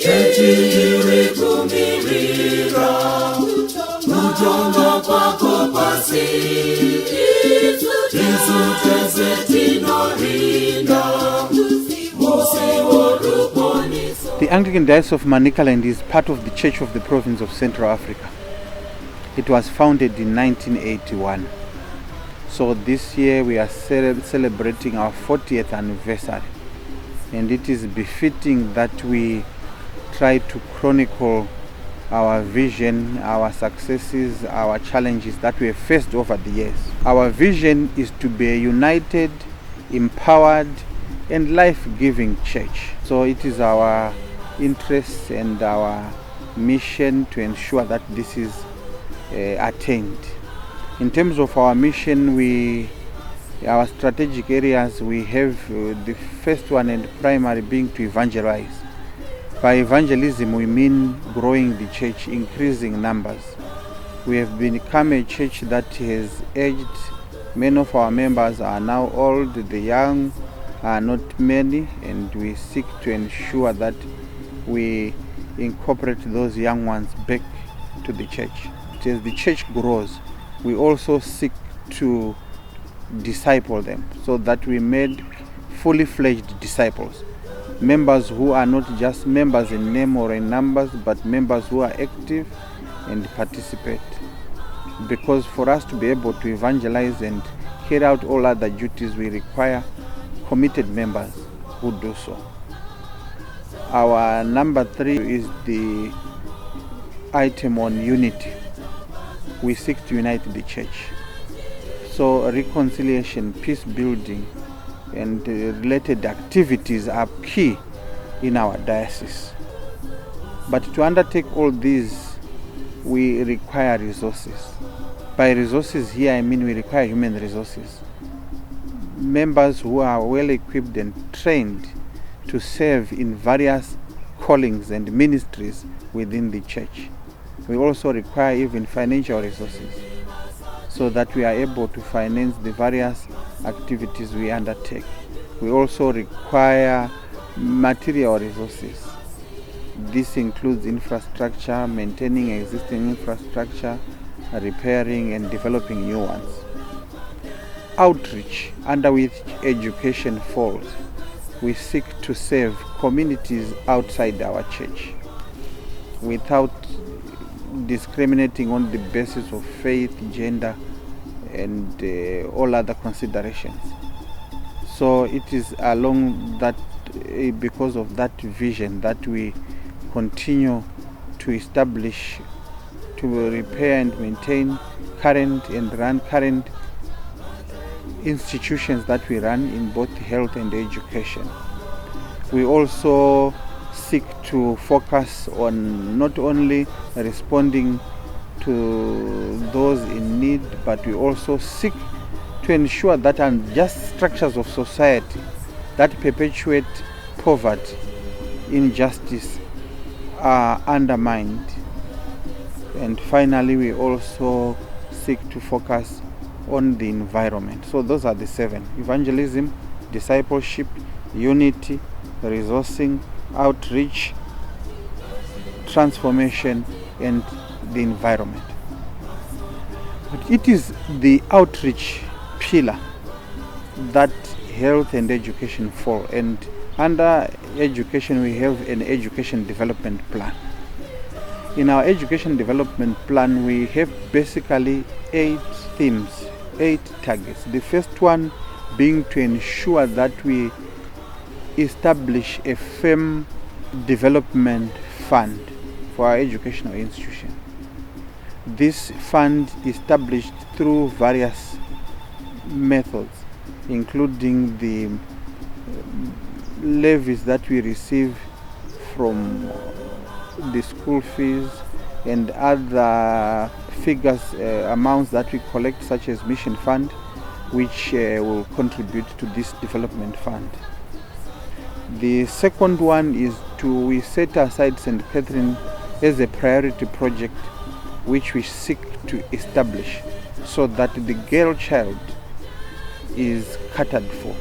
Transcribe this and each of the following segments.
The Anglican Diocese of Manicaland is part of the Church of the Province of Central Africa. It was founded in 1981. So this year we are celebrating our 40th anniversary, and it is befitting that we try to chronicle our vision, our successes, our challenges that we have faced over the years. Our vision is to be a united, empowered, and life-giving church. So it is our interest and our mission to ensure that this is attained. In terms of our mission, our strategic areas, we have the first one and primary being to evangelize. By evangelism, we mean growing the church, increasing numbers. We have become a church that has aged. Many of our members are now old, the young are not many, and we seek to ensure that we incorporate those young ones back to the church. As the church grows, we also seek to disciple them so that we make fully fledged disciples. Members who are not just members in name or in numbers, but members who are active and participate. Because for us to be able to evangelize and carry out all other duties, we require committed members who do so. Our number 3 is the item on unity. We seek to unite the church. So reconciliation, peace building, and related activities are key in our diocese. But to undertake all these, we require resources. By resources here, I mean we require human resources. Members who are well equipped and trained to serve in various callings and ministries within the church. We also require even financial resources so that we are able to finance the various activities we undertake. We also require material resources. This includes infrastructure, maintaining existing infrastructure, repairing and developing new ones. Outreach, under which education falls. We seek to serve communities outside our church without discriminating on the basis of faith, gender, and all other considerations. So it is along that, because of that vision, that we continue to establish, to repair and maintain current institutions that we run in both health and education. We also seek to focus on not only responding to those in need, but we also seek to ensure that unjust structures of society that perpetuate poverty, injustice are undermined. And finally, we also seek to focus on the environment. So those are the 7: evangelism, discipleship, unity, resourcing, outreach, transformation, and the environment. But it is the outreach pillar that health and education fall, and under education we have an education development plan. In our education development plan, we have basically 8 themes, 8 targets. The first one being to ensure that we establish a firm development fund for our educational institution. This fund established through various methods, including the levies that we receive from the school fees and other figures, amounts that we collect, such as mission fund, which will contribute to this development fund. The second one is we set aside St. Catherine as a priority project which we seek to establish so that the girl child is catered for.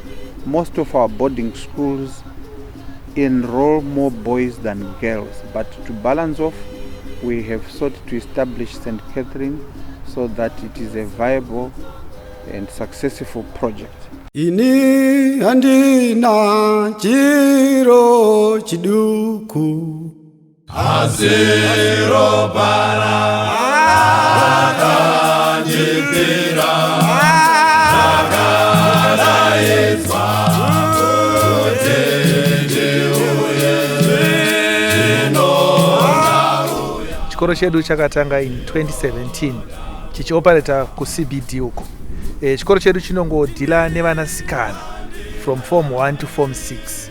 Most of our boarding schools enroll more boys than girls, but to balance off, we have sought to establish St. Catherine so that it is a viable and successful project. Ini handina chiro chiduku azero para akajipira akaraizwa chikoro chedu chakatanga in 2017 chichioperata kuCBD uko. Chikoro chedu chinongodhila nevanasikana from form 1 to form 6.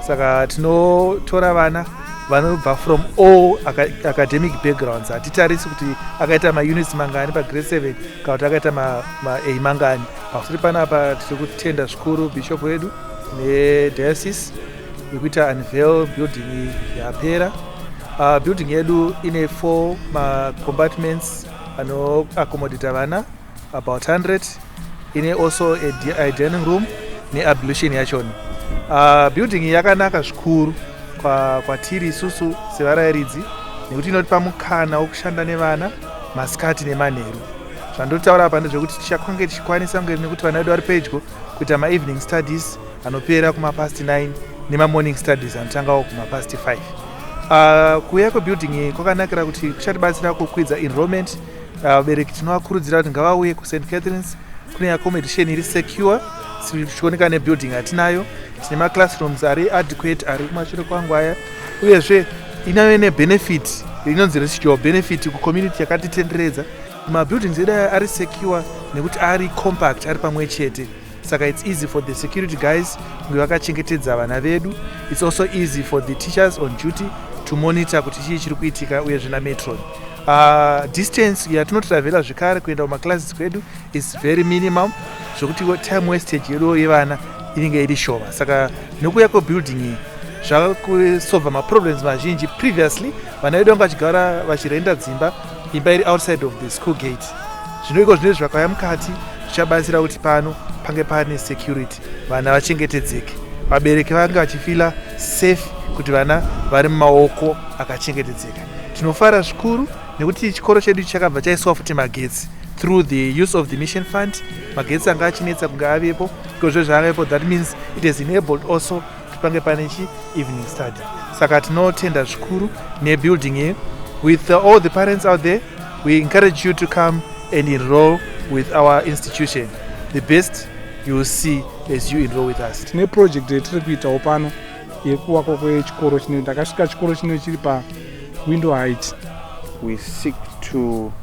Saka tinotora vana vanobva from all academic backgrounds. Hatitarisi kuti akaita maunits mangani pagrade 7 kana kuti akaita ma-A mangani. Pasuri panapa tiri kutenda zvikuru bishop wedu nediocese yekuita unveil building yapera. Building yedu ine 4 compartments anoaccommodata vana about 100. Ine also a dining room ne-ablution yachona. Building yakanaka zvikuru kwatiri isusu sevarairidzi nekuti inotipa mukana wokushanda nevana masikati nemanheru. Zvandotaura apa ndezvekuti tichakwange tichikwanisa kunge nekuti vana vedu vari pedyo kuita ma-evening studies anopera kuma-past 9 nema-morning studies anotangawo kuma-past 5. Kuuya kwebuilding kwakanakira kuti kuchatibatsira kukwidza enrollment. Vabereki tinovakurudzira kuti ngavauye kuSt. Catherine's. Kune accommodation iri secure, tichioneka nebuilding hatinayo. Tine maclassrooms ari adequate ari kumashure kwangu aya. Uyezve inayo nebenefit inonzi residual benefit kucommunity yakatitenderedza. Mabuildings edu ari secure nekuti ari compact, ari pamwe chete. Saka it's easy for the security guys kunge vakachengetedza vana vedu. It's also easy for the teachers on duty to monitor kuti chii chiri kuitika uyezve namatron. Distance yatinotravelera zvekare kuenda kumaclasses kwedu is very minimum, zvokuti time wastage yedu yevana inenge iri shoma. Saka nokuuya kwebuilding zvakakusolva maproblems mazhinji. Previously vana vedu vanga vachigara vachirenda dzimba, imba iri outside of the school gate. Zvino iko zvinezvi vakauya mukati zvichabatsira kuti pano pange pane security, vana vachengetedzeke, vabereki vange vachifila safe kuti vana vari mumaoko akachengetedzeka. Tinofara zvikuru nekuti chikoro chedu chakabva chaiswa futi magetsi through the use of the mission fund. Magetsi anga achinetsa kunge avepo, ikozvo zvaavepo, that means it has enabled also kuti pange pane evening study. Saka tinotenda zvikuru nebuilding here. With all the parents out there, we encourage you to come and enroll with our institution. The best you will see as you enroll with us. Tine project yetiri kuitawo pano yekuvakwa kwechikoro chino. Takasvika chikoro chino chiri pa window height. We seek to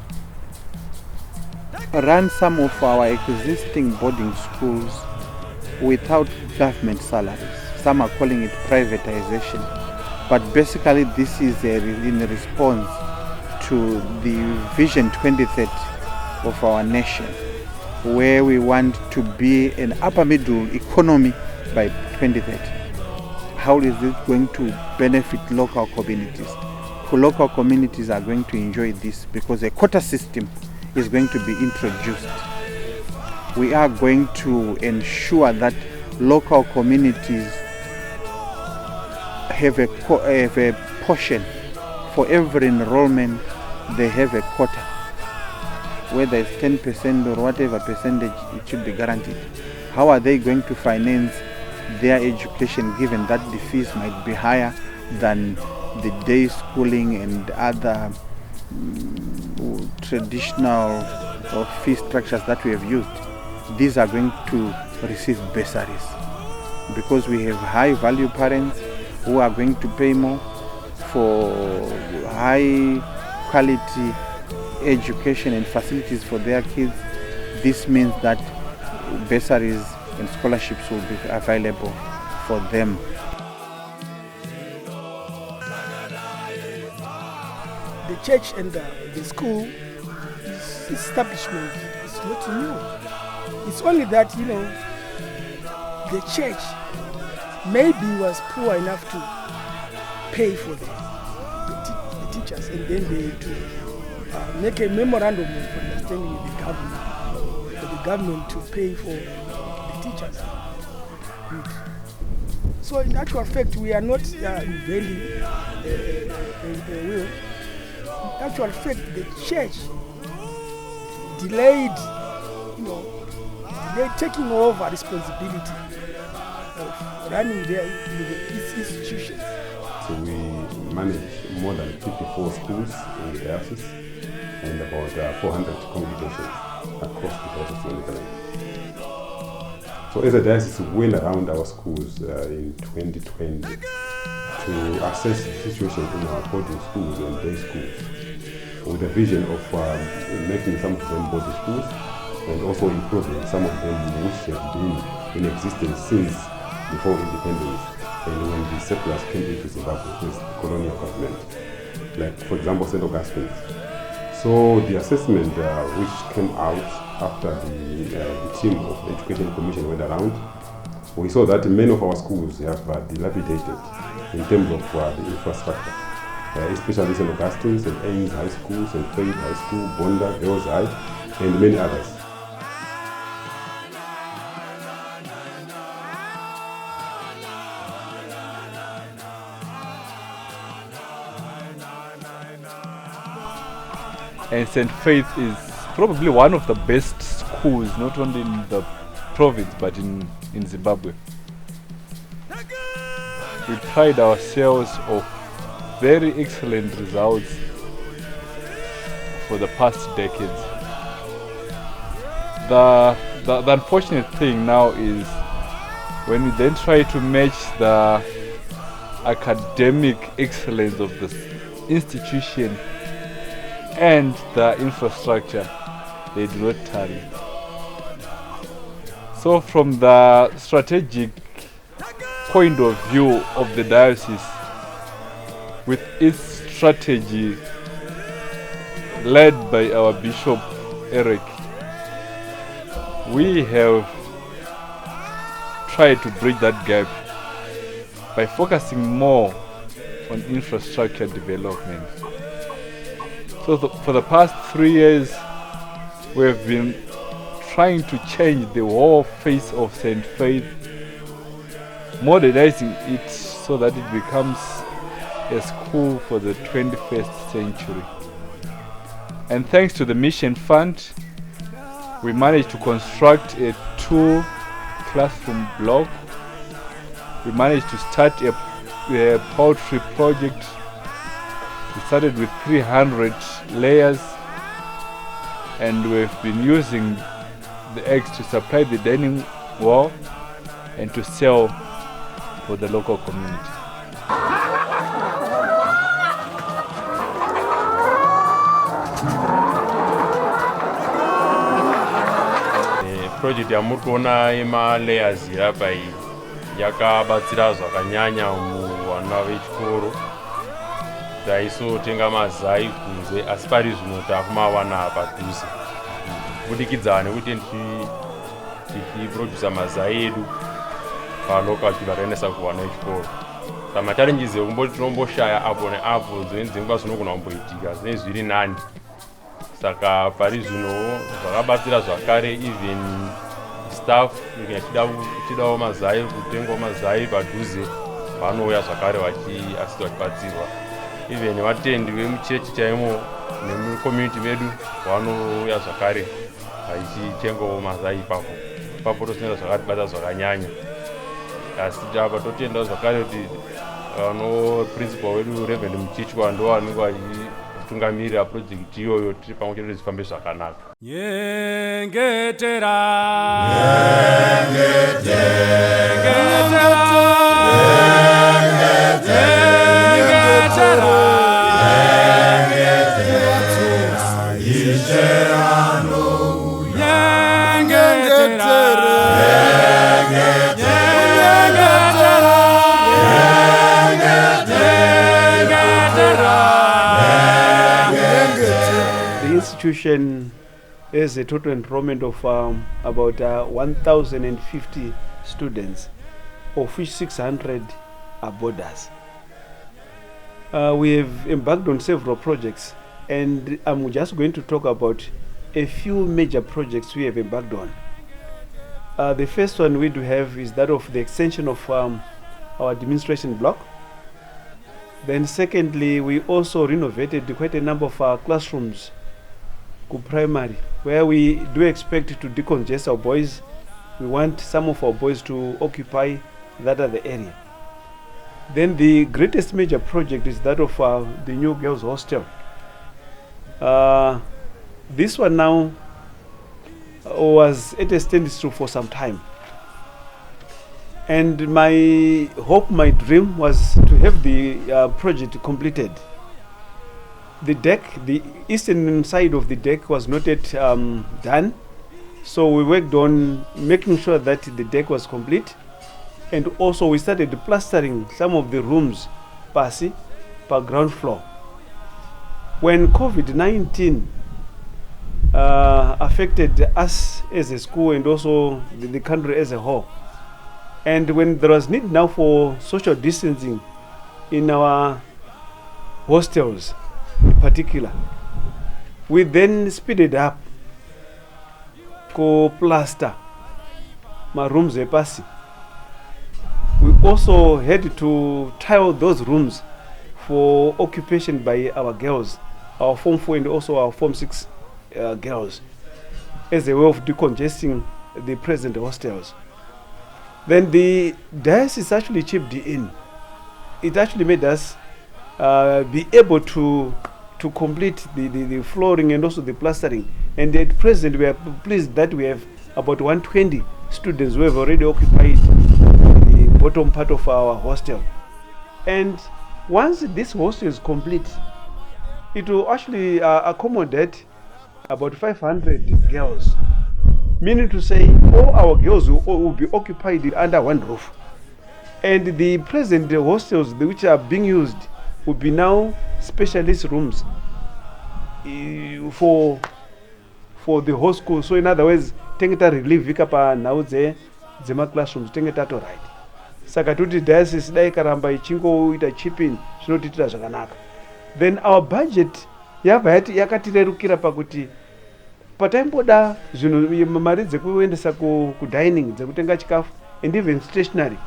run some of our existing boarding schools without government salaries. Some are calling it privatization, but basically this is in response to the Vision 2030 of our nation, where we want to be an upper middle economy by 2030. How is it going to benefit local communities? Local communities are going to enjoy this because a quota system is going to be introduced. We are going to ensure that local communities have a portion. For every enrollment, they have a quota. Whether it's 10% or whatever percentage, it should be guaranteed. How are they going to finance their education given that the fees might be higher than the day schooling and other traditional or fee structures that we have used? These are going to receive bursaries because we have high value parents who are going to pay more for high quality education and facilities for their kids. This means that bursaries and scholarships will be available for them. The church and the school, this establishment is not new. It's only that, the church maybe was poor enough to pay for the teachers, and then they had to make a memorandum of understanding with the government, for the government to pay for the teachers. So in actual fact, we are not inventing a will. In actual fact, the church delayed taking over responsibility of running its institutions. So we manage more than 54 schools in the diocese and about 400 congregations across the Diocese of Manicaland. So as a diocese, we went around our schools in 2020 to assess the situation in our boarding schools and day schools, with the vision of making some of them boarding schools and also improving some of them which have been in existence since before independence and when the settlers came into Zimbabwe with the colonial government, like for example St. Augustine's. So the assessment which came out after the team of the Education Commission went around, we saw that many of our schools have dilapidated in terms of the infrastructure, especially St. Augustine's, St. Ames High School, St. Faith High School, Bonda, Girls High, and many others. And St. Faith is probably one of the best schools, not only in the province but in Zimbabwe. We pride ourselves of very excellent results for the past decades. The unfortunate thing now is when we then try to match the academic excellence of the institution and the infrastructure, they do not tally. So from the strategic point of view of the diocese, with its strategy led by our Bishop Eric, we have tried to bridge that gap by focusing more on infrastructure development. So for the past 3 years, we have been trying to change the whole face of St. Faith, modernizing it so that it becomes a school for the 21st century. And thanks to the Mission Fund, we managed to construct a 2-classroom block. We managed to start a poultry project. We started with 300 layers, and we've been using the eggs to supply the dining hall and to sell for the local community. Project yamuri kuona layers apa iyi yakabatsira zvakanyanya muvana vechikoro. Taisotenga mazai kunze asi pari zvino takumawana padhuze kubudikidza nekuti tichiprodusa mazai edu palocal tikaendesa kuvana vechikoro. Pamachallenges ekumboti tinomboshaya apo neapo dzimweni dzenguva zvinogona kumboitika zvinenge zviri nani. Saka pari zvino zvakabatsira zvakare even staff chidawo mazai, kutengawo mazai padhuze vanouya zvakare vachibatsirwa. Even vatendi vemuchechi chaimo nemucommunity medu vanouya zvakare vachitengawo mazai ipapo. Ipapo tosinoita zvakatibata zvakanyanya. Asi apa totenda zvakare kuti principal wedu Reverend Muchichwa ndo vanenge vachitungamirira project iyoyo tiri pamwe chete zvifambe zvakanaka. Nyengetera The institution has a total enrollment of about 1,050 students, of which 600 are boarders. We have embarked on several projects, and I'm just going to talk about a few major projects we have embarked on. The first one we do have is that of the extension of our administration block. Then secondly, we also renovated quite a number of our classrooms to primary, where we do expect to decongest our boys. We want some of our boys to occupy that other area. Then the greatest major project is that of the new girls' hostel. This one now was at a standstill for some time. And my hope, my dream was to have the project completed. The deck, the eastern side of the deck was not yet done. So we worked on making sure that the deck was complete. And also we started plastering some of the rooms per ground floor. When COVID-19 affected us as a school and also the country as a whole, and when there was need now for social distancing in our hostels in particular, we then speeded up to plaster my rooms epasi. We also had to tile those rooms for occupation by our girls, our Form 4 and also our Form 6 girls, as a way of decongesting the present hostels. Then the diocese actually chipped in. It actually made us be able to complete the flooring and also the plastering. And at present, we are pleased that we have about 120 students who have already occupied the bottom part of our hostel. And once this hostel is complete, it will actually accommodate about 500 girls. Meaning to say, all our girls will be occupied under one roof. And the present hostels which are being used will be now specialist rooms for the whole school. So in other words, tengeta relief vikapa nauze zema classrooms tengeta to right. Saka tuti diocese dai karamba ichingo ita chipping zvinotitira zvakanaka. Then our budget yakatirerukira pakuti pataimboda zvinhu mari dzekuendesa ku dining dzekutenga chikafu and even stationary,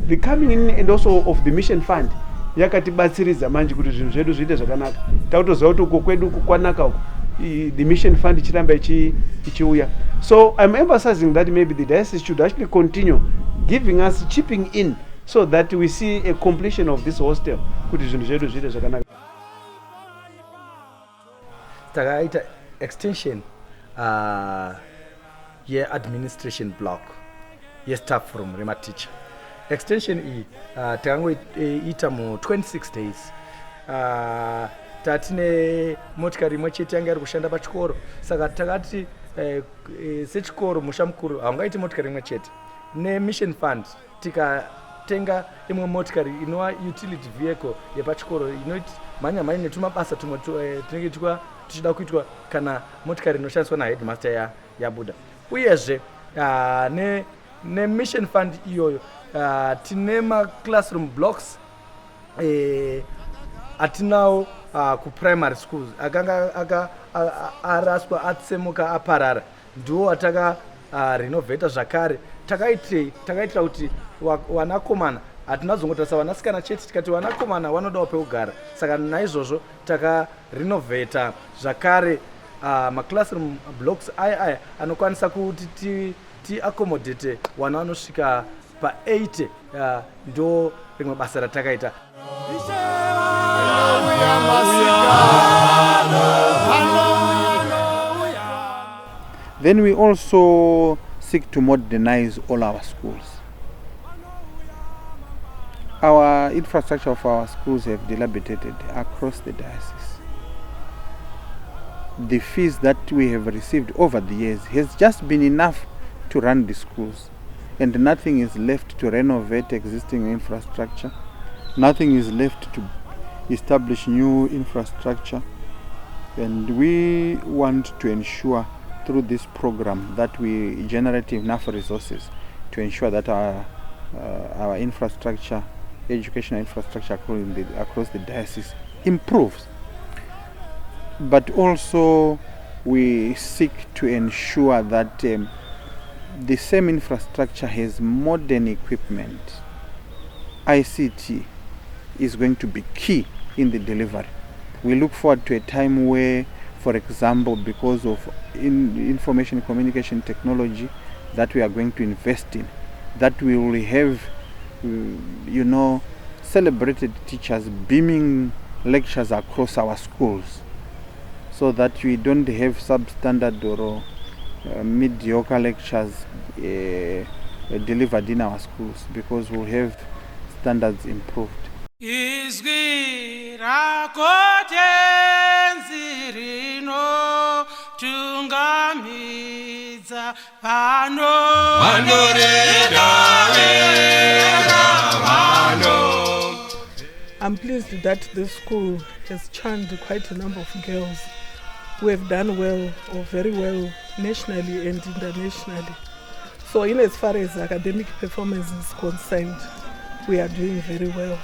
the coming in and also of the mission fund yakatibatsiridza manje kuti zvinhu zvedu zviite zvakanaka. Takutoziva kuti uko kwedu kukwanaka uko the mission fund ichiramba ichiuya. So I'm emphasizing that maybe the diocese should actually continue giving us chipping in so that we see a completion of this hostel kuti zvinhu zvedu zviite zvakanaka. Takaita extension administration block staff from Rema teacher. Extension takangoita mu 26 days. Tatine motikari imwe chete yanga iri kushanda pachikoro, saka takati sechikoro musha mukuru haungaiti motikari imwe chete. Mission fund tikatenga imwe motikari inova utility vehicle yepachikoro inoiti manya netumabasa tumwe tinenge tichida kuitwa kana motikari inoshandiswa naheadmaster yabuda. Uyezve mission fund iyoyo tine classroom blocks atinawo ku primary schools akanga araswa atsemuka aparara, ndiwo ataka renovate zvakare. Takaitira kuti wanakomana hatinazongotasa vanasikana chete, tikati vanakomana vanodawo pekugara, saka naizvozvo taka renovate zvakare classroom blocks aya anokwanisa kuti ti accommodate vana vanosvika pa 80. Ndo rimwe basa ratakaita. Then we also seek to modernize all our schools. Our infrastructure of our schools have dilapidated across the diocese. The fees that we have received over the years has just been enough to run the schools, and nothing is left to renovate existing infrastructure. Nothing is left to establish new infrastructure. And we want to ensure through this program that we generate enough resources to ensure that our infrastructure, educational infrastructure across the diocese improves. But also we seek to ensure that the same infrastructure has modern equipment ICT is going to be key in the delivery. We look forward to a time where, for example, because of information communication technology that we are going to invest in, that we will have, celebrated teachers beaming lectures across our schools, so that we don't have substandard or mediocre lectures delivered in our schools, because we'll have standards improved. Izwi rako tenzi rino tungamidza I'm pleased that this school has churned quite a number of girls who have done well or very well nationally and internationally. So in as far as academic performance is concerned, we are doing very well.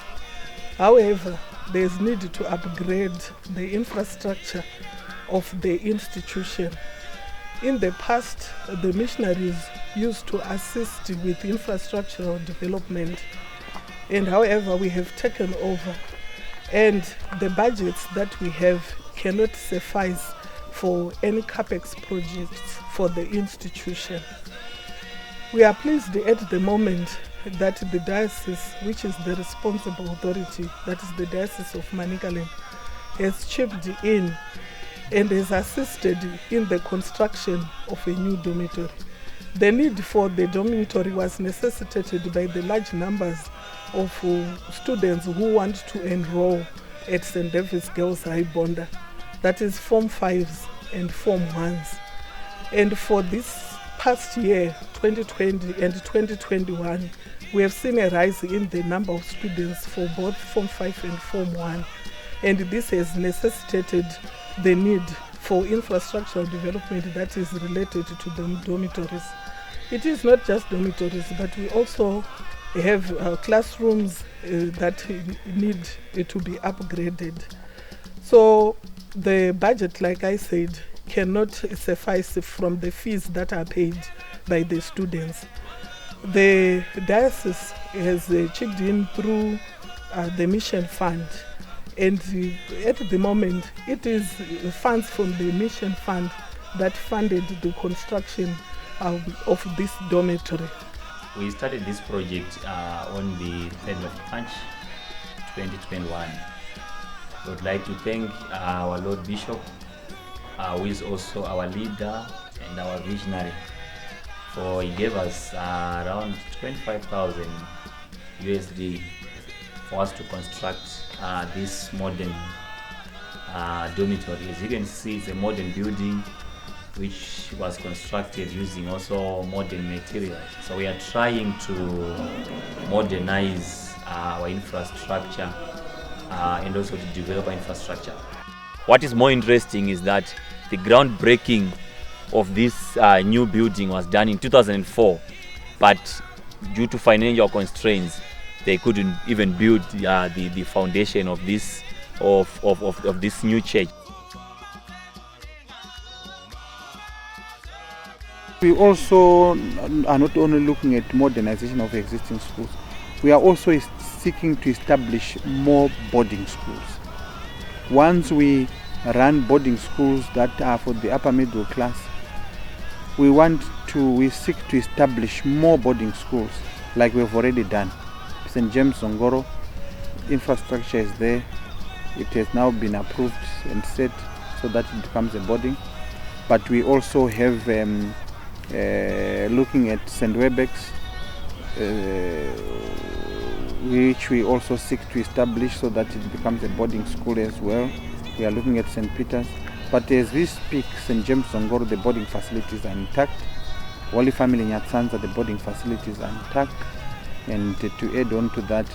However, there is need to upgrade the infrastructure of the institution. In the past, the missionaries used to assist with infrastructural development, and however, we have taken over, and the budgets that we have cannot suffice for any capex projects for the institution. We are pleased at the moment that the diocese, which is the responsible authority, that is the Diocese of Manicaland, has chipped in and has assisted in the construction of a new dormitory. The need for the dormitory was necessitated by the large numbers of students who want to enroll at St. David's Girls High Bonda, that is Form 5s and Form 1s. And for this past year, 2020 and 2021, we have seen a rise in the number of students for both Form 5 and Form 1. And this has necessitated the need for infrastructural development that is related to the dormitories. It is not just dormitories, but we also have classrooms that need to be upgraded. So the budget, like I said, cannot suffice from the fees that are paid by the students. The diocese has chipped in through the mission fund, and at the moment it is funds from the mission fund that funded the construction of this dormitory. We started this project on the 3rd of March 2021. We would like to thank our Lord Bishop, who is also our leader and our visionary, for he gave us around 25,000 USD for us to construct this modern dormitory. As you can see, it's a modern building which was constructed using also modern materials. So we are trying to modernize our infrastructure and also to develop our infrastructure. What is more interesting is that the groundbreaking of this new building was done in 2004, but due to financial constraints, they couldn't even build the foundation of this this new church. We also are not only looking at modernization of existing schools, we are also seeking to establish more boarding schools. Once we run boarding schools that are for the upper middle class, we seek to establish more boarding schools like we've already done. St. James Ongoro, infrastructure is there. It has now been approved and set so that it becomes a boarding. But we also have looking at St. Webex, which we also seek to establish so that it becomes a boarding school as well. We are looking at St. Peter's. But as we speak, St. James Ongoro, the boarding facilities are intact. Holy Family Nyatsanza, the boarding facilities are intact. And to add on to that,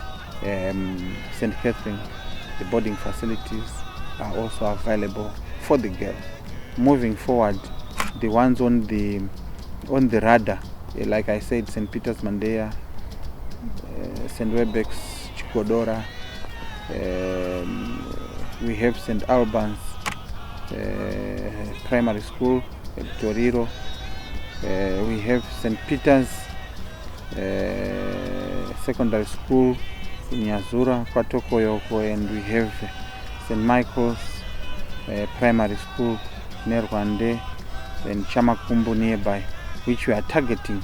St. Catherine, the boarding facilities are also available for the girls. Moving forward, the ones on the radar, like I said, St. Peter's Mandea, St. Webex, Chikodora, we have St. Albans Primary School at Toriro, we have St. Peter's Secondary School in Yazura, Kwatokoyoko, and we have St. Michael's Primary School, Nerwande, and Chamakumbu nearby, which we are targeting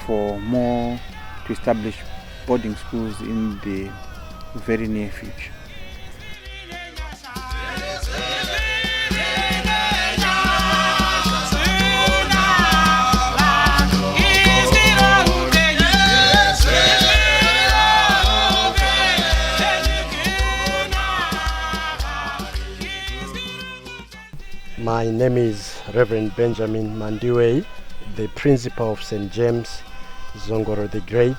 for more to establish boarding schools in the very near future. My name is Reverend Benjamin Mandiwe, the principal of St. James Zongoro the Great.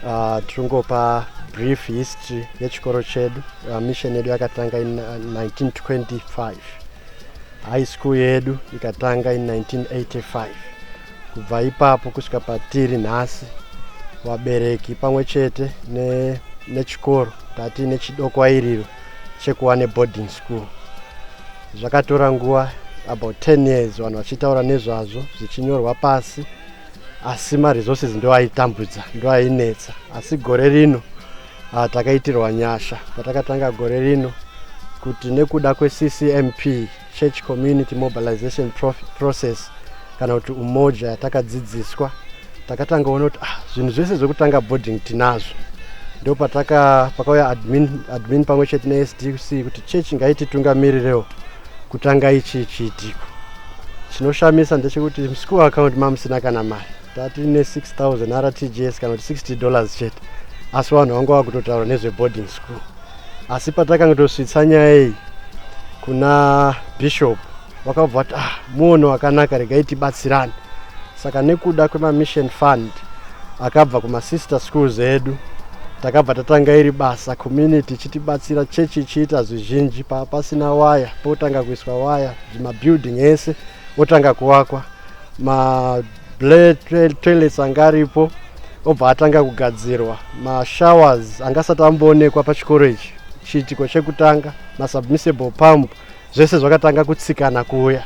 Tungopa brief history yechikoro chedu. Mission yedu yakatanga in 1925. High school yedu ikatanga in 1985. Kubva ipapo kusvika patiri nhasi vabereki pamwe chete nechikoro tati nechidoko airiro chekuva neboarding school. Zvakatora nguva about 10 years vanhu vachitaura nezvazvo zvichinyorwa pasi, asi maresources ndo aitambudza, ndo ainetsa. Asi gore rino takaitirwa nyasha patakatanga gore rino kuti nekuda kweCCMP, Church Community Mobilization Process, kana kuti umoja yatakadzidziswa, takatangaona kuti zvinhu zvese zvekutanga boarding tinazvo. Ndo pakauya admin pamwe chete neSDC kuti church ngaititungamirewo kutanga ichi chiitiko. Chinoshamisa ndechekuti school account mamusina kana mari. Tati ne 6,000 RTGS kana kuti $60 chete. Asi vanhu vangu vakutotaura nezve boarding school. Asi patakangotosvitsa nyaya iyi kuna bishop, vakabva kuti muono wakanaka, regai tibatsirane. Saka nekuda kwema-mission fund akabva kuma-sister schools edu, takabva tatanga iri basa, community chitibatsira, church ichiita zvizhinji. Pasina waya potanga kuiswa waya, mabuilding ese otanga kuvakwa, toilets anga aripo obva atanga kugadzirwa, showers angasati amboonekwa pachikoro ichi. Chiitiko chekutanga, submersible pump, zvese zvakatanga kutsikana kuuya.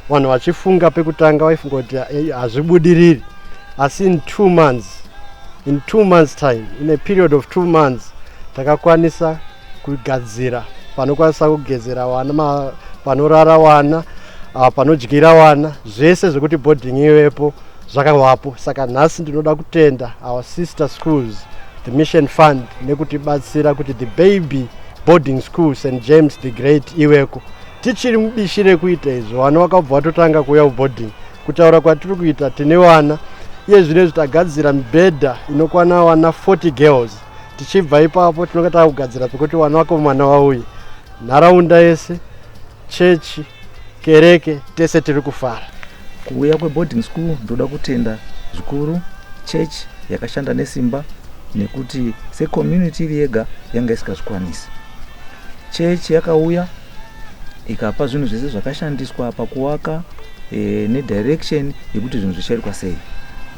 Vanhu vachifunga pekutanga vaifunga kuti hazvibudiriri, asi in 2 months time, in a period of 2 months, takakwanisa kugadzira panokwanisa kugezera wana, panorara wana, panodyira wana, zvese zvekuti boarding iwepo zvakavapo. Saka nhasi ndinoda kutenda our sister schools, the mission fund, nekutibatsira kuti the baby boarding school St. James the Great iweko. Tichiri mubishire kuita izvo, vana vakabva vatotanga kuuya boarding. Kutaura kwatiri kuita, tine wana iye zvino zvitagadzira mibhedha inokwana wana 40 girls. Tichibva ipapo tinokata kugadzira pekuti wana vakomana vauye. Nharaunda yese, church, kereke, tese tiri kufara. Kuuya kweboarding school ndoda kutenda zvikuru church yakashanda nesimba, nekuti secommunity iri yega yanga isikazvikwanisi. Church yakauya ikapa zvinhu zvese zvakashandiswa pakuwaka nedirection yekuti zvinhu zvichaitwa sei.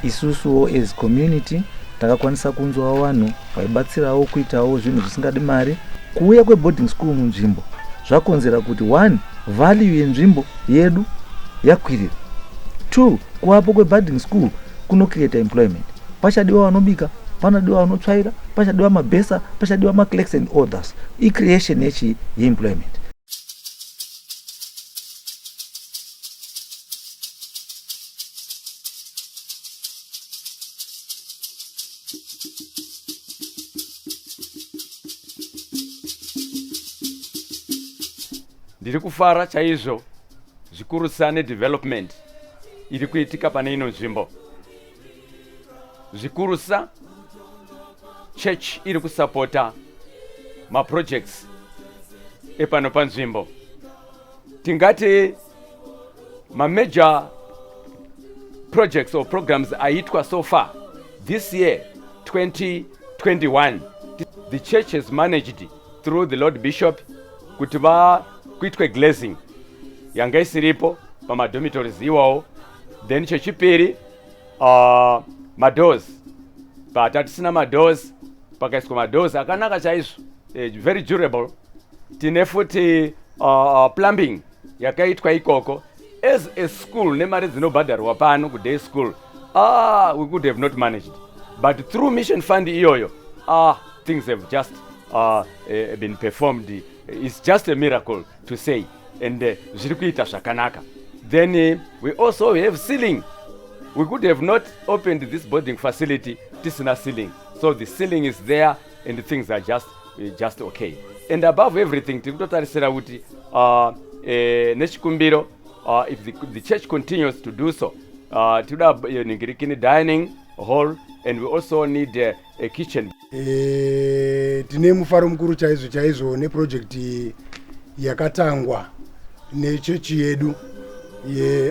Isusuwo as community takakwanisa kunzwa vanhu vaibatsirawo kuitawo zvinhu zvisingadi mari. Kuuya kweboarding school munzvimbo zvakonzera kuti 1, value yenzvimbo yedu yakwirira. 2, kuvapo kweboarding school kuno create employment. Pachadiwa vanobika, panadiwa vanotsvaira, pachadiwa mabhesa, pachadiwa maclerks and others. I-creation yechi ye-employment. Ndiri kufara chaizvo zvikurusa nedevelopment iri kuitika pane ino nzvimbo. Zvikurusa church iri kusapota maprojects epano panzvimbo. Tingati major projects or programs aitwa so far this year 2021. The church has managed through the Lord Bishop kuti kuitwe glazing yanga isiripo pamadormitories iwawo. Then chechipiri madoors, patatisina madoors pakaiswa madoors akanaka chaizvo, very durable. Tine futi plumbing yakaitwa ikoko. As a school nemari dzinobhadharwa pano kuday school, we could have not managed, but through mission fund iyoyo things have just been performed. It's just a miracle to say. And zviri kuita zvakanaka. Then we also have ceiling. We could have not opened this boarding facility tisina ceiling. So the ceiling is there and the things are just okay. And above everything, tikutotarisira kuti nechikumbiro, if the church continues to do so, tinoda ningirikini dining hall, and we also need a kitchen. Tine mufaro mukuru chaizvo neproject yakatangwa nechechi yedu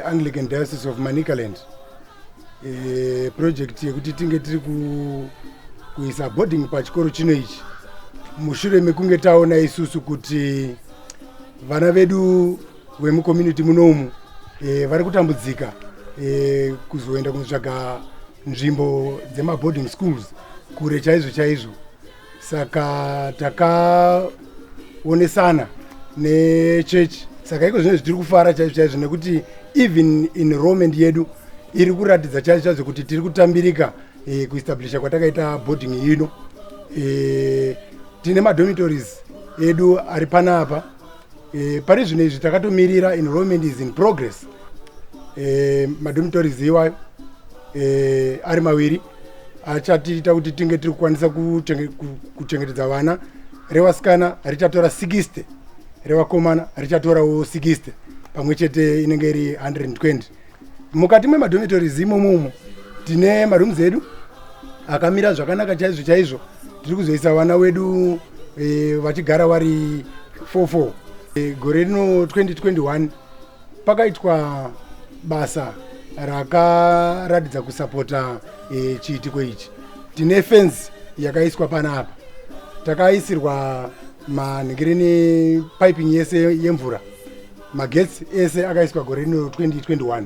Anglican Diocese of Manicaland. Project yekuti tinge tiri kuisa boarding pachikoro chino ichi. Mushure mekunge taona isusu kuti vana vedu vemucommunity munomu vari kutambudzika kuzoenda kunotsvaga nzvimbo dzemaboarding schools kure chaizvo. Saka takaonesana nechechi. Saka iko zvino zvitiri kufara chaizvo nekuti even enrollment yedu iri kuratidza chaizvo kuti tiri kutambirika kuestablisha kwatakaita boarding ino. Tine madormitories edu ari panapa. Pari zvino izvi takatomirira enrollment is in progress. Madormitories iwayo ari maviri achatiita kuti tinge tiri kukwanisa kuchengetedza vana. Revasikana richatora 60, revakomana richatorawo 60, pamwe chete inenge iri 120. Mukati memadormitories imomo tine marooms edu akamira zvakanaka chaizvo. Tiri kuzoisa vana wedu vachigara vari 4-4. Gore rino 2021 pakaitwa basa rakaratidza kusapota chiitiko ichi. Tine fence yakaiswa panapa. Takaisirwa manhingireni piping yese yemvura. Magetsi ese akaiswa gore rino 2021.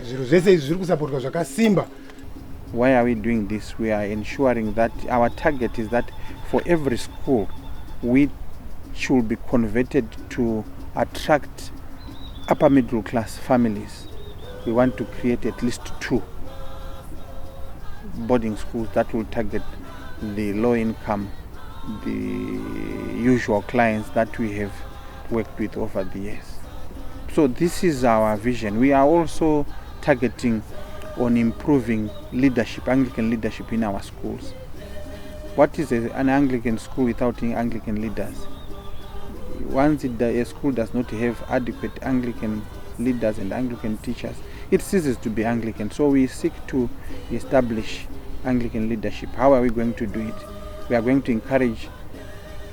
Zviro zvese izvi zviri kusapotwa zvakasimba. Why are we doing this? We are ensuring that our target is that for every school we should be converted to attract upper middle class families. We want to create at least 2 boarding schools that will target the low income, the usual clients that we have worked with over the years. So this is our vision. We are also targeting on improving leadership, Anglican leadership in our schools. What is an Anglican school without Anglican leaders? Once a school does not have adequate Anglican leaders and Anglican teachers, it ceases to be Anglican. So we seek to establish Anglican leadership. How are we going to do it? We are going to encourage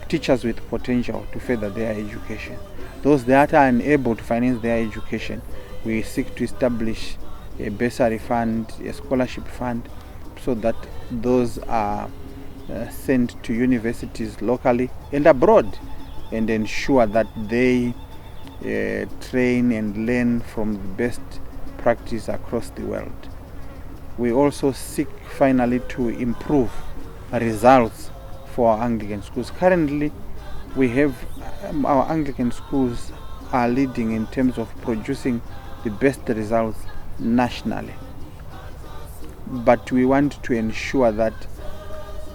teachers with potential to further their education. Those that are unable to finance their education, we seek to establish a bursary fund, a scholarship fund, so that those are sent to universities locally and abroad, and ensure that they train and learn from the best practice across the world. We also seek finally to improve results for our Anglican schools. Currently, we have our Anglican schools are leading in terms of producing the best results nationally, but we want to ensure that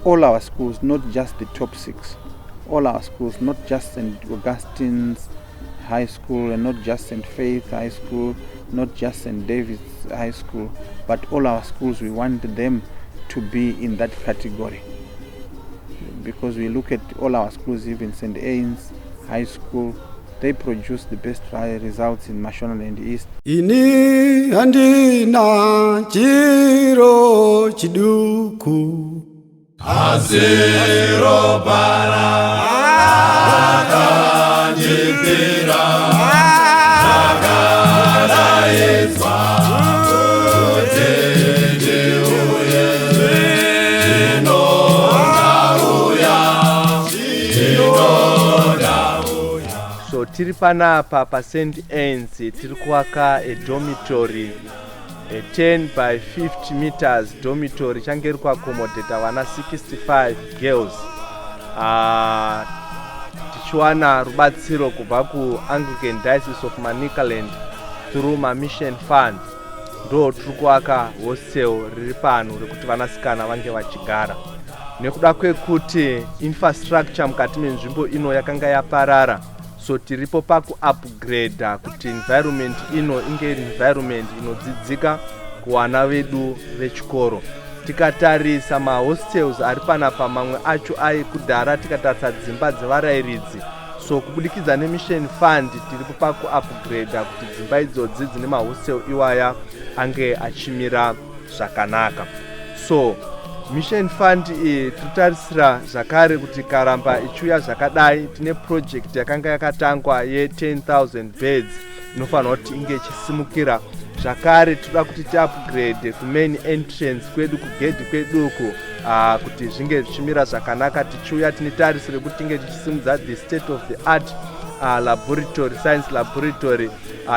all our schools, not just the top 6, all our schools, not just St. Augustine's High School and not just St. Faith High School, not just St. David's High School, but all our schools, we want them to be in that category, because we look at all our schools, even St. Anne's High School, they produce the best results in Mashonaland East. Ini handina chiro chiduku Azero para Akanjipira Nakara Iswa Utende uye Chino nauya So tiri panapa pa St. Anne's tiri kuwaka a dormitory, a 10 by 50 meters dormitory change iri kuaccommodata vana 65 girls. Tichiwana rubatsiro kubva ku Anglican Diocese of Manicaland through ma mission fund. Ndo tiri kuwaka hostel riri pano rekuti vanasikana vange vachigara. nekuda kwekuti infrastructure mukati menzvimbo ino yakanga yaparara, so tiripo pakuupgrade kuti environment ino inge environment inodzidzika kuvana vedu vechikoro. Tikatarisa mahostels ari panapa, mamwe acho kudhara tikatarisa dzimba dzevarayiridzi, so kubudikidza nemission fund tiripo pakuupgrade kuti dzimba idzodzi dzine mahostel iwaya ange achimira zvakanaka. So mission fund iyi tinotarisira zvakare kuti karamba ichiuya zvakadai, tine project yakanga yakatangwa ye10,000 beds inofanirwa kuti inge ichisimukira zvakare. Toda kuti tiupgrade kumain entrance kwedu, kugedhi kweduku kuti zvinge zvichimira zvakanaka. Tichiuya tine tarisiro kuti tinge tichisimudza the state of the art laboratory, science laboratory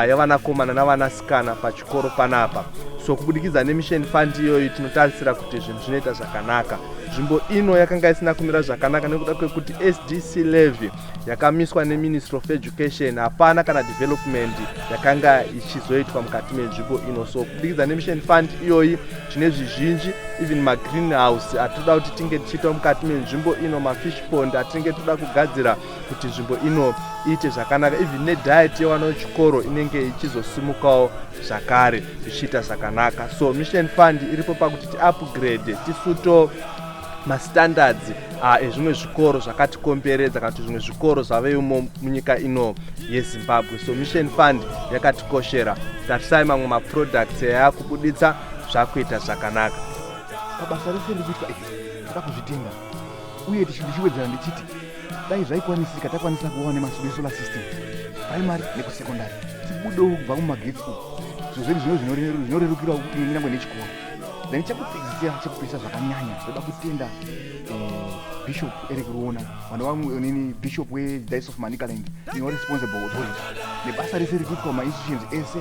yavanakomana navanasikana pachikoro panapa. So kubudikidza nemission fund iyoyi tinotarisira kuti zvinhu zvinoita zvakanaka. Nzvimbo ino yakanga isina kumira zvakanaka nekuda kwekuti SDC levy yakamiswa neMinistry of Education, hapana kana development yakanga ichizoitwa mukati menzvimbo ino. So kubudikidza nemission fund iyoyi tine zvizhinji, even magreenhouse atoda kuti tinge tichiita mukati menzvimbo ino, mafish pond atinenge toda kugadzira kuti nzvimbo ino iite zvakanaka, even nediet yevana vechikoro inenge ichizosimukawo zvakare zvichiita zvakanaka. So mission fund iripo pakuti tiupgrade, tisuto mastandards ezvimwe zvikoro zvakatikomberedza kana kuti zvimwe zvikoro zvaveimo munyika ino yeZimbabwe. So mission fund yakatikoshera. Tarisai mamwe maproducts yakubuditsa zvakuita zvakanaka. Pabasa rese rikuitwa toda kuzvitenga, uye tichiwedzera ndichiti dai zvaikwanisika takwanisa kuva nemasolar system primary nekusecondary, tibudewo kubva mumagetsi so zvedu zvinorerukira nyangwe nechikoro. Then chekupedzisira zvakanyanya toda kutenda Bishop Eric Ruona, vanhu vamwe nini Bishop weDiocese of Manicaland, ino responsible authority nebasa rese rikuitwa mainstitutions ese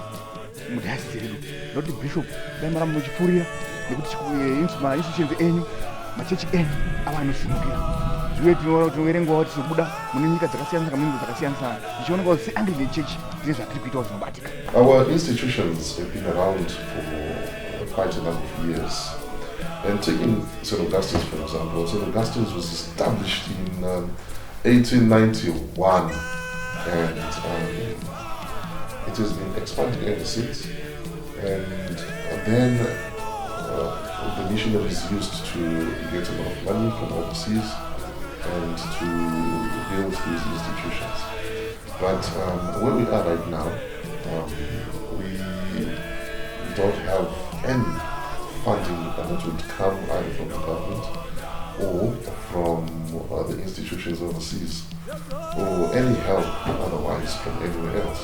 mudiocese redu. Noti Bishop dai mara munochipfurira nekuti mainstitutions enyu, machechi enyu ava anosimukira. Zviwe tinoverengwawo tichibuda mune nyika dzakasiyana munzvimbo dzakasiyana, tichionekawo seAnglican Church tine zvatiri kuitawo zvinobatika. Our institutions have been around for quite a number of years. And taking St. Augustine's, for example, St. Augustine's was established in 1891, and it has been expanding ever since. And then the missionaries used to get a lot of money from overseas and to build these institutions. But where we are right now, we don't have any funding that would come either from the government or from the institutions overseas, or any help otherwise from anywhere else.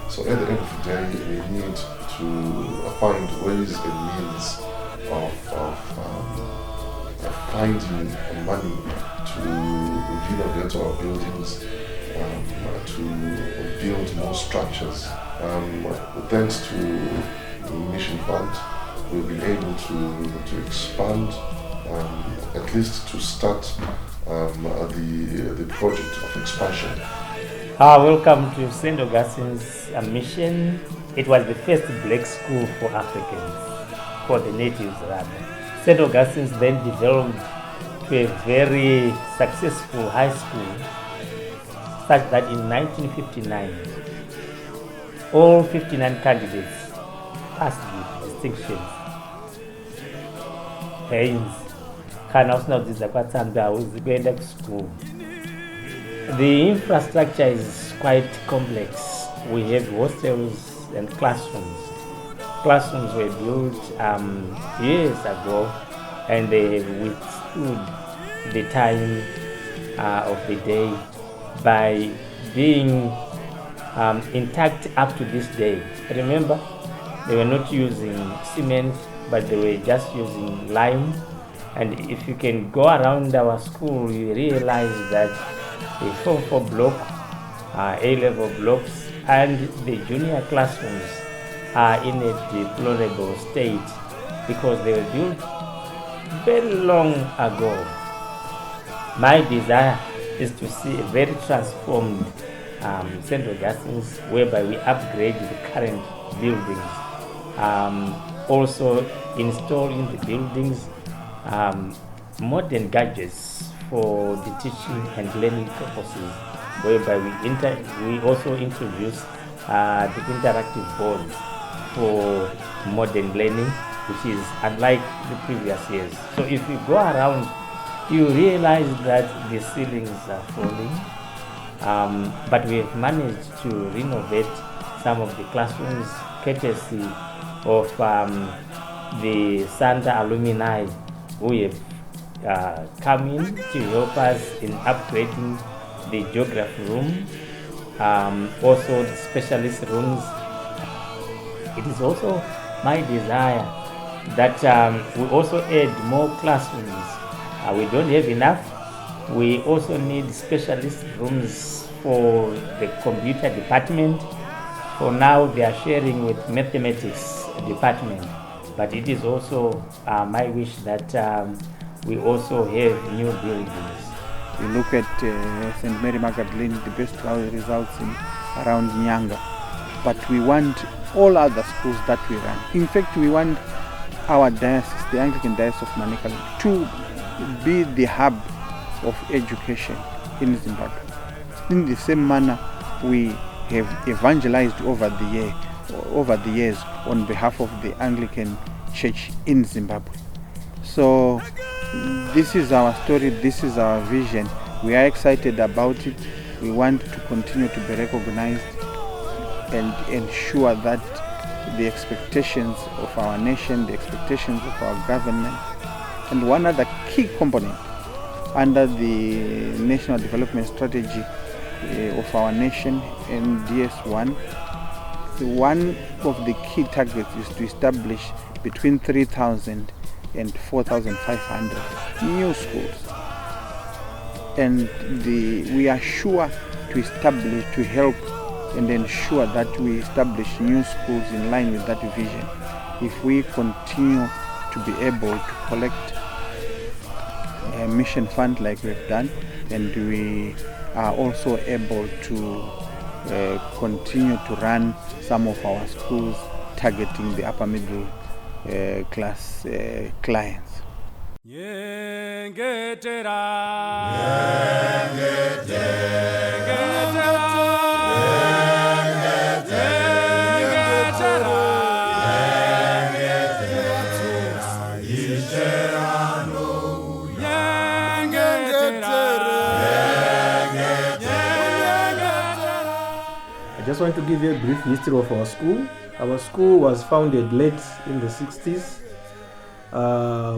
So at the end of the day, we need to find ways and means of finding money to renovate our buildings, to build more structures. Thanks to the Mission Fund, we've been able to expand, at least to start the project of expansion. Welcome to St. Augustine's Mission. It was the first black school for Africans, for the natives rather. St. Augustine's then developed to a very successful high school, such that in 1959, all 59 candidates passed with distinctions. Hence, kana usina kudzidza kwatsamba hauzi kuenda kuschool. The infrastructure is quite complex. We have hostels and classrooms. Classrooms were built years ago, and they have withstood the time of the day by being intact up to this day. Remember, they were not using cement, but they were just using lime. And if you can go around our school, you realize that the 4-4 block, A-level blocks, and the junior classrooms are in a deplorable state because they were built very long ago. My desire is to see a very transformed St. Augustine's, whereby we upgrade the current buildings. Also install in the buildings modern gadgets for the teaching and learning purposes, whereby we also introduce the interactive boards for modern learning, which is unlike the previous years. So if you go around, you realize that the ceilings are falling, but we have managed to renovate some of the classrooms courtesy of the Santa alumni who have come in to help us in upgrading the geography room, also the specialist rooms. It is also my desire that we also add more classrooms. We don't have enough. We also need specialist rooms for the computer department. For now, they are sharing with mathematics department, but it is also my wish that we also have new buildings. You look at St. Mary Magdalene, the best results in around Nyanga, but we want all other schools that we run. In fact, we want our diocese, the Anglican Diocese of Manicaland, to be the hub of education in Zimbabwe. In the same manner, we have evangelized over the years on behalf of the Anglican Church in Zimbabwe. So this is our story, this is our vision. We are excited about it. We want to continue to be recognized and ensure that the expectations of our nation, the expectations of our government, and one other key component under the National Development Strategy of our nation, NDS1, one of the key targets is to establish between 3,000 and 4,500 new schools. And we are sure to help and ensure that we establish new schools in line with that vision. If we continue to be able to collect a mission fund like we've done, and we are also able to continue to run some of our schools targeting the upper middle class clients. I just want to give you a brief history of our school. Our school was founded late in the 60s,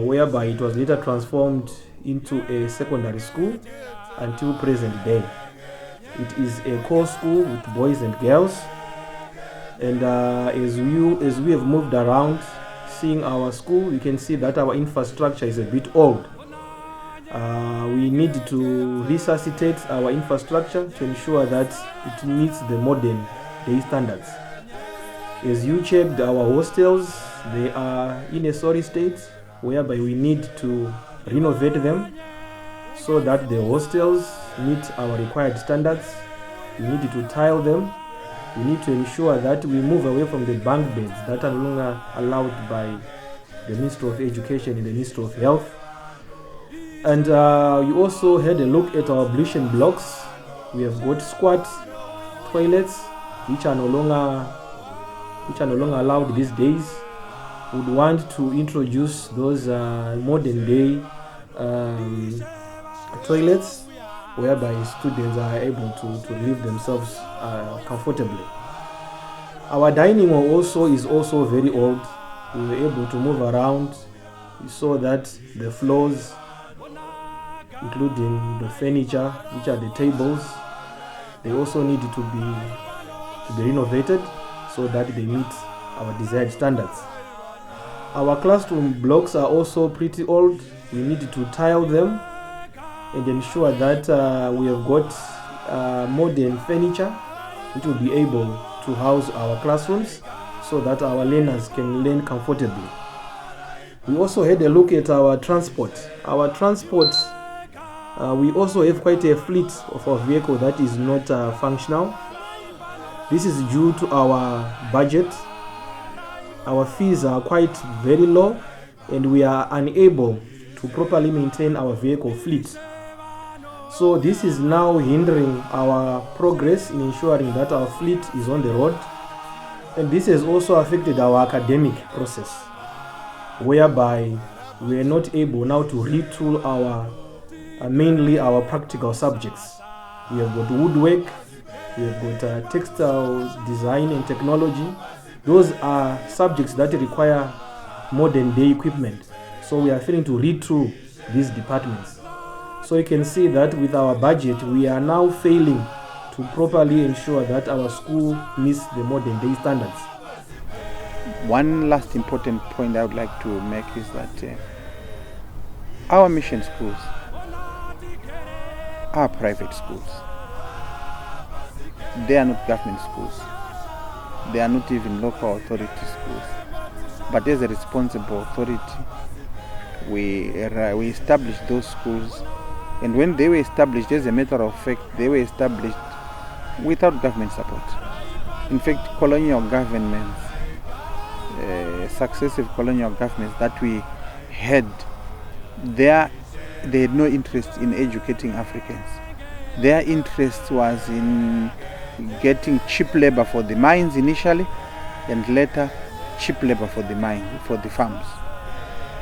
whereby it was later transformed into a secondary school until present day. It is a core school with boys and girls, and as we have moved around seeing our school, you can see that our infrastructure is a bit old. We need to resuscitate our infrastructure to ensure that it meets the modern day standards. As you checked our hostels, they are in a sorry state, whereby we need to renovate them so that the hostels meet our required standards. We need to tile them. We need to ensure that we move away from the bunk beds that are no longer allowed by the Ministry of Education and the Ministry of Health. And you also had a look at our ablution blocks. We have got squat toilets which are no longer allowed these days. We would want to introduce those modern day toilets whereby students are able to live themselves comfortably. Our dining hall is also very old. We were able to move around. We saw that the floors, including the furniture, which are the tables, they also need to be renovated so that they meet our desired standards. Our classroom blocks are also pretty old. We need to tile them and ensure that we have got modern furniture which will be able to house our classrooms so that our learners can learn comfortably. We also had a look at our transport. Our transport, we also have quite a fleet of our vehicle that is not functional. This is due to our budget. Our fees are quite very low and we are unable to properly maintain our vehicle fleet. So this is now hindering our progress in ensuring that our fleet is on the road. And this has also affected our academic process, whereby we are not able now to retool our mainly our practical subjects. We have got woodwork, we have got textile design and technology. Those are subjects that require modern day equipment. So we are failing to retool these departments. So you can see that with our budget, we are now failing to properly ensure that our school meets the modern day standards. One last important point I would like to make is that our mission schools are private schools. They are not government schools. They are not even local authority schools. But as a responsible authority, we established those schools, and when they were established, as a matter of fact, they were established without government support. In fact, colonial governments, successive colonial governments that we had, they had no interest in educating Africans. Their interest was in getting cheap labor for the mines initially, and later cheap labor for the for the farms.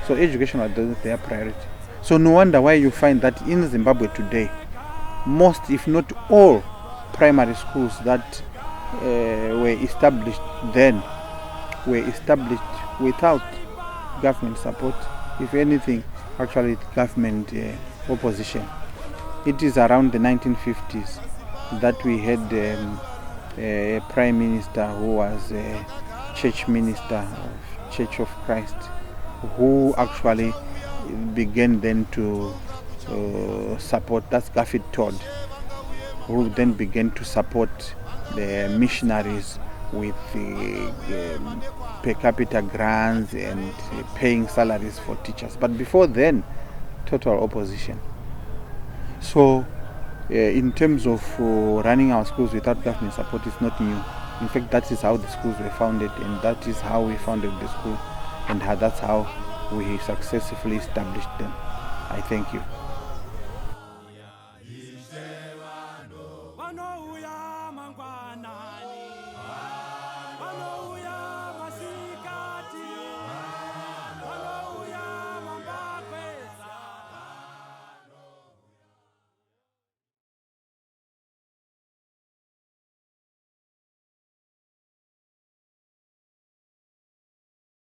So education was their priority. So no wonder why you find that in Zimbabwe today, most, if not all, primary schools that were established then were established without government support. If anything, actually government opposition. It is around the 1950s that we had a prime minister who was a church minister of Church of Christ, who actually began then to support, that's Garfield Todd, who then began to support the missionaries with per capita grants and paying salaries for teachers. But before then, total opposition. So in terms of running our schools without government support, is not new. In fact, that is how the schools were founded, and that is how we founded the school, and that's how we successfully established them. I thank you.